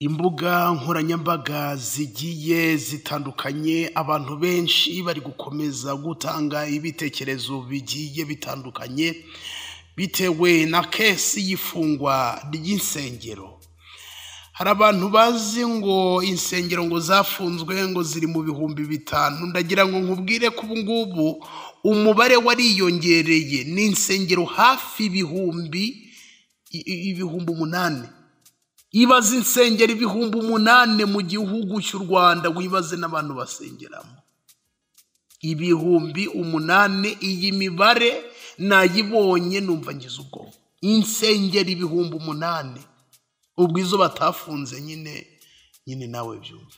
Imbuga nkoranyambaga zigiye zitandukanye, abantu benshi bari gukomeza gutanga ibitekerezo bigiye bitandukanye bitewe na kesi y'ifungwa ry'insengero. Hari abantu bazi ngo insengero ngo zafunzwe ngo ziri mu bihumbi 5. Ndagira ngo nkubwire ko ubu ngubu umubare wariyongereye, n'insengero hafi ibihumbi 8. Ibaze insengero 8,000 mu gihugu cy'u Rwanda, wibaze n'abantu basengeramo 8,000. Iyi mibare nayibonye numva ngize ubwoba. Insengero 8,000, ubwo izo batafunze nyine nawe byumva.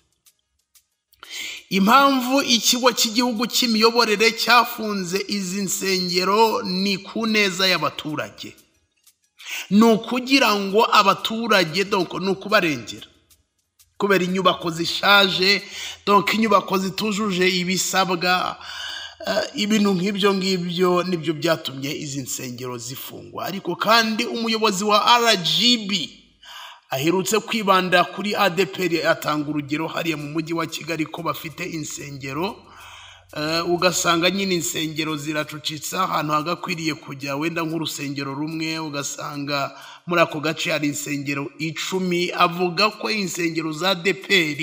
Impamvu ikigo cy'igihugu cy'imiyoborere cyafunze izi nsengero ni ku neza y'abaturage, nukugira ngo abaturage nukubarengera kubera inyubako zishaje, inyubako zitujuje ibisabwa, ibintu nk'ibyo ngibyo nibyo byatumye izi nsengero zifungwa. Ariko kandi umuyobozi wa RGB aherutse kwibanda kuri ADPR, atanga urugero hariya mu mujyi wa Kigali ko bafite insengero, ugasanga nyine insengero ziracucitsa ahantu hagakwiriye kujya wenda nk'urusengero rumwe, ugasanga muri ako gace hari insengero 10. Avuga ko insengero za ADPR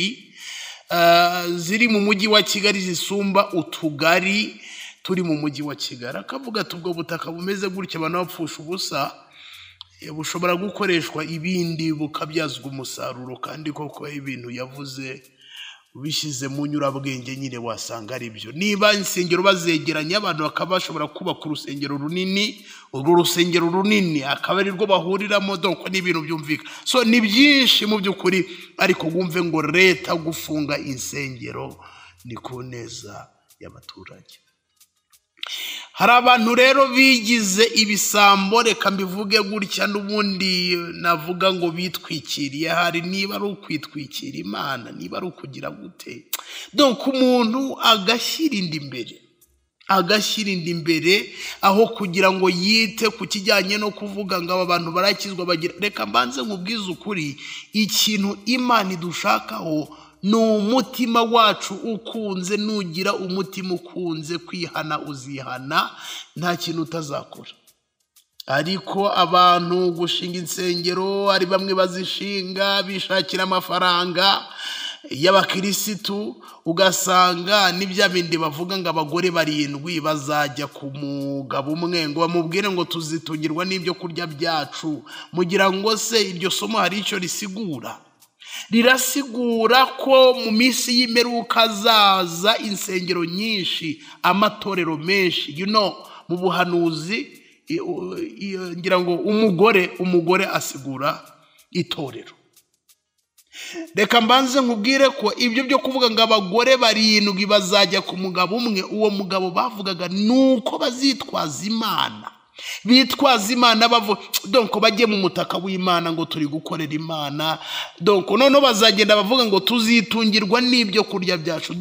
ziri mu mujyi wa Kigali zisumba utugari turi mu mujyi wa Kigali. Akavuga ati ubwo butaka bumeze gutya abantu bapfusha ubusa bushobora gukoreshwa ibindi bukabyazwa umusaruro, kandi koko ibintu yavuze ubishyize mu nyurabwenge nyine wasanga ari byo. Niba insengero bazegeranya abantu bakaba bashobora kubaka urusengero runini, urwo rusengero runini akaba ari rwo bahuriramo, n'ibintu byumvika. So ni byinshi mu by'ukuri, ariko wumve ngo leta gufunga insengero ni ku neza y'abaturage. Hari abantu rero bigize ibisambo, reka mbivuge gutya, n'ubundi navuga ngo bitwikiriye. Hari niba ari ukwitwikira Imana, niba ari ukugira gute, umuntu agashyira inda imbere aho kugira ngo yite ku kijyanye no kuvuga ngo aba bantu barakizwa bagira. Reka mbanze nkubwize ukuri, ikintu Imana idushakaho ni umutima wacu ukunze. Nugira umutima ukunze kwihana, uzihana, nta kintu utazakora. Ariko abantu gushinga insengero, ari bamwe bazishinga bishakira amafaranga y'abakirisitu, ugasanga n'ibya bindi bavuga ngo abagore 7 bazajya ku mugabo umwe ngo bamubwire ngo tuzitungirwa n'ibyo kurya byacu. Mugira ngo se iryo somo hari icyo risigura? Rirasigura ko mu minsi y'imperuka zaza insengero nyinshi, amatorero menshi. Mu buhanuzi ngira ngo umugore asigura itorero. Reka mbanze nkubwire ko ibyo byo kuvuga ngo abagore 7 bazajya ku mugabo umwe, uwo mugabo bavugaga nuko bazitwaza Imana. Bitwaza Imana bajye mu mutaka w'Imana ngo turi gukorera Imana. None bazagenda bavuga ngo tuzitungirwa n'ibyo kurya byacu.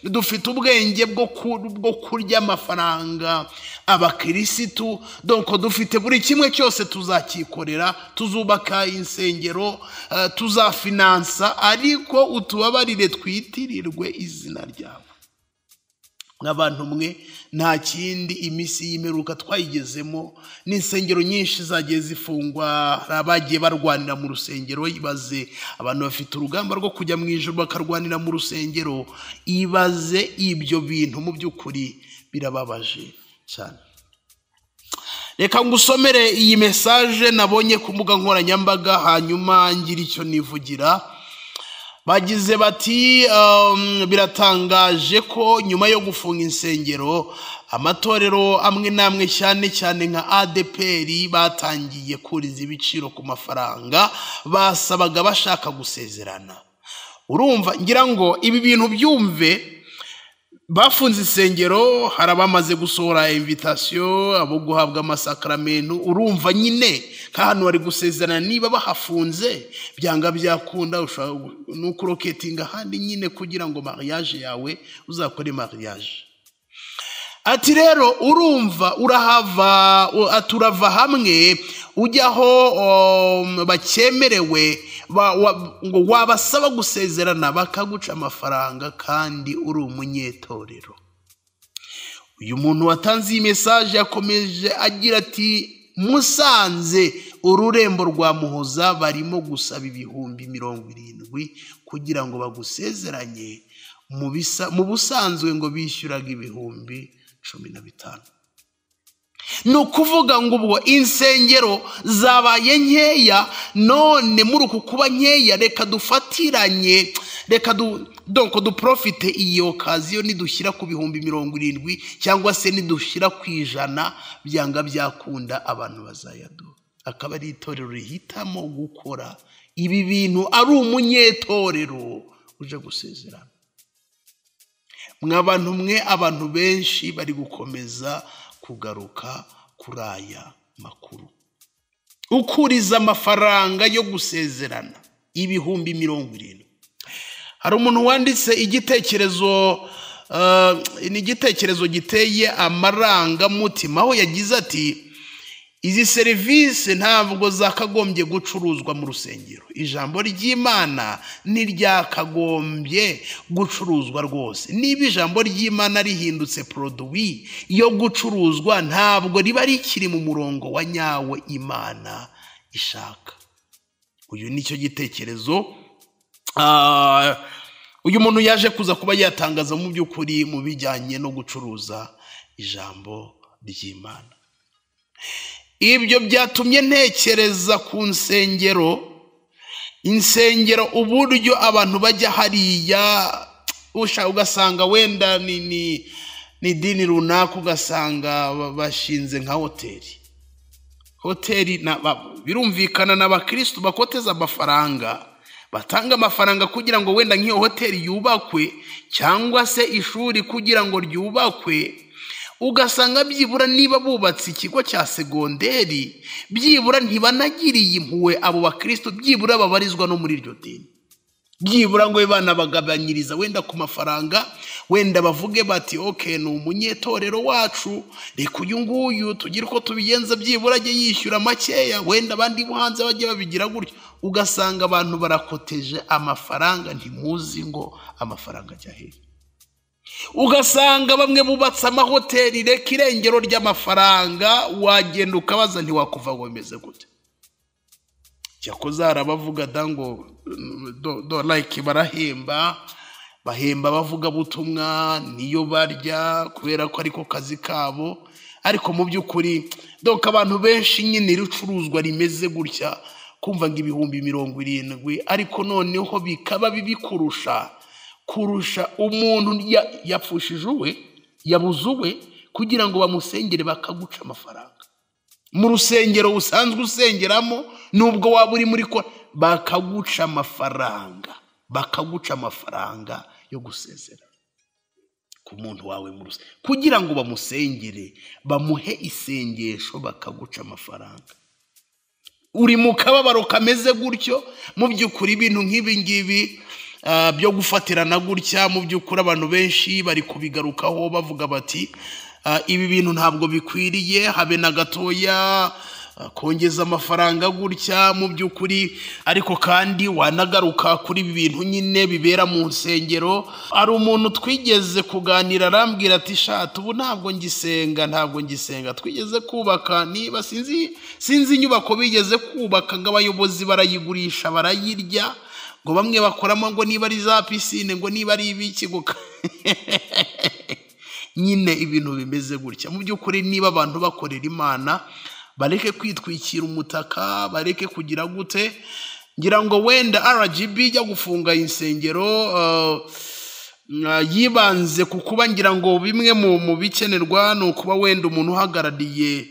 Dufite ubwenge bwo kurya amafaranga abakirisitu. Dufite buri kimwe cyose tuzakikorera, tuzubaka insengero, tuzafinansa, ariko utubabarire twitirirwe izina ryawe. Nk'abantu mwe nta kindi iminsi y'imperuka twayigezemo, n'insengero nyinshi zagiye zifungwa, abagiye barwanira mu rusengero. Ibaze abantu bafite urugamba rwo kujya mu ijuru bakarwanira mu rusengero. Ibaze ibyo bintu, mu by'ukuri birababaje cyane. Reka ngusomere iyi message nabonye ku mbuga nkoranyambaga, hanyuma ngira icyo nivugira. Bagize bati biratangaje ko nyuma yo gufunga insengero, amatorero amwe namwe cyane nka ADPR batangiye kuriza ibiciro ku mafaranga basabaga bashaka gusezerana. Urumva, ngira ngo ibi bintu byumve. Bafunze insengero, hari abamaze gusohora invitation, abo guhabwa amasakramentu. Urumva nyine nk'ahantu bari gusezerana, niba bahafunze byanga byakunda nuko roketinga handi nyine kugira ngo mariage yawe uzakore mariage. Ati rero urumva urahava turava hamwe ujyaho bacyemerewe ngo wabasaba gusezerana bakaguca amafaranga kandi uri umunyetorero. Uyu muntu watanze iyi message yakomeje agira ati Musanze ururembo rwa Muhoza barimo gusaba ibihumbi 70 kugira ngo bagusezeranye mu busanzwe ngo bishyuraga ibihumbi 15. No kuvuga ngo ubwo insengero zabaye nkeya, none muri uku kuba nkeya reka dufatiranye, reka duprofite iyo occasion nidushyira ku bihumbi 70 cyangwa se nidushyira ku 100 byanga byakunda abantu bazayaduha. Akaba ari itorero rihitamo gukora ibi bintu ari umunyetorero uje gusezerana. Mwabantu mwe abantu benshi bari gukomeza kugaruka kuri aya makuru. Ukuriza amafaranga yo gusezerana ibihumbi 70. Hari umuntu wanditse igitekerezo giteye amaranga mutima, aho yagize ati izi serivisi ntabwo zakagombye gucuruzwa mu rusengero. Ijambo ry'Imana ntiryakagombye gucuruzwa rwose. Niba ijambo ry'Imana rihindutse produit yo gucuruzwa, ntabwo riba rikiri mu murongo wa nyawe Imana ishaka. Uyu nicyo gitekerezo uyu muntu yaje kuza kuba yatangaza mu by'ukuri mu bijyanye no gucuruza ijambo ry'Imana. Ibyo byatumye ntekereza ku insengero uburyo abantu bajya hariya ugasanga wenda ni dini runaka, ugasanga bashinze nka hoteli birumvikana n'abakristo bakoteza amafaranga, batanga amafaranga kugira ngo wenda nk'iyo hoteli yubakwe, cyangwa se ishuri kugira ngo ryubakwe. Ugasanga byibura niba bubatse ikigo cya segonderi, byibura ntibanagiriye impuhwe abo bakristo, byibura babarizwa no muri iryo dini. Byibura ngo bana bagabanyiriza wenda ku mafaranga, wenda bavuge bati okay ni umunyetorero wacu, reka uyu nguyu tugira uko tubigenza, byibura ajye yishyura makeya, wenda abandi buhanze bajye babigira gutyo. Ugasanga abantu barakoteje amafaranga, ntimuzi ngo amafaranga ajya hehe. Ugasanga bamwe bubatse amahoteli, reka irengero ry'amafaranga, wagenda ukabaza ntiwakuva ngo bimeze gute. Cyakoze arabavuga dango like bahemba bavuga butumwa niyo barya kubera ko ariko kazi kabo. Ariko mu by'ukuri abantu benshi nyine rucuruzwa rimeze gutya, kumva ngo ibihumbi 70, ariko noneho bikaba bibikurusha umuntu yapfushije uwe, yabuzuwe kugira ngo bamusengere bakaguca amafaranga. Mu rusengero usanzwe usengeramo, nubwo waba uri muri ko bakaguca amafaranga yo gusezera ku muntu wawe mu rusengero, kugira ngo bamusengere, bamuhe isengesho, bakaguca amafaranga. Uri mu kababaro kameze gutyo, mu by'ukuri ibintu nk'ibi ngibi byo gufatirana gutya, mu by'ukuri abantu benshi bari kubigarukaho bavuga bati ibi bintu ntabwo bikwiriye habe na gatoya kongeza amafaranga gutya mu by'ukuri. Ariko kandi wanagaruka kuri ibi bintu nyine bibera mu nsengero. Ari umuntu twigeze kuganira arambwira ati shatu ubu ntabwo ngisenga, twigeze kubaka, niba sinzi inyubako bigeze kubaka ngo abayobozi barayigurisha barayirya, ngo bamwe bakoramo ngo niba ari za pisine, ngo niba ari ibiki nyine ibintu bimeze gutya. Mu by'ukuri niba abantu bakorera Imana, bareke kwitwikira umutaka, bareke kugira gute. Ngira ngo wenda RGB ijya gufunga insengero yibanze ku kuba, ngira ngo bimwe mu bikenerwa ni ukuba wenda umuntu uhagarariye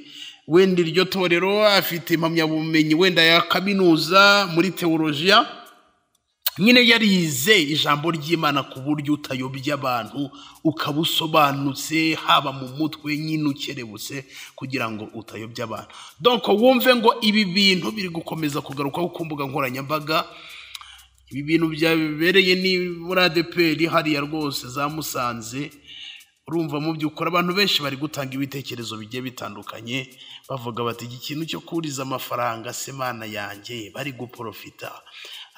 wenda iryo torero afite impamyabumenyi wenda ya kaminuza muri teolojiya, nyine yarize ijambo ry'Imana ku buryo utayobya abantu, ukabusobanutse haba mu mutwe nyine ukerebutse, kugira ngo utayobya abantu. Donc wumve ngo ibi bintu biri gukomeza kugaruka ku mbuga nkoranyambaga. Ibi bintu byabereye ni muri ADPR hariya rwose za Musanze. Urumva mu by'ukuri abantu benshi bari gutanga ibitekerezo bigiye bitandukanye, bavuga bati iki kintu cyo kuriza amafaranga se Mana yanjye bari guprofita.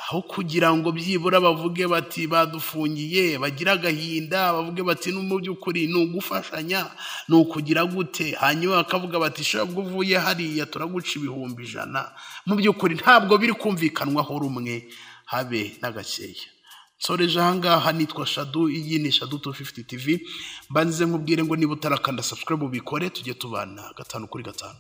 aho kugira ngo byibura bavuge bati badufungiye bagira agahinda bavuge bati no mu by'ukuri ni ugufashanya ni ukugira gute hanyuma bakavuga bati shabwo uvuye hariya turaguca 100,000 mu by'ukuri ntabwo biri kumvikanwaho rumwe habe n'agakeya. Soreje ahangaha nitwa Shadu, iyi ni Shadu 250 TV. Banze nkubwire ngo niba utarakanda subscribe ubikore tujye tubana 5 kuri 5.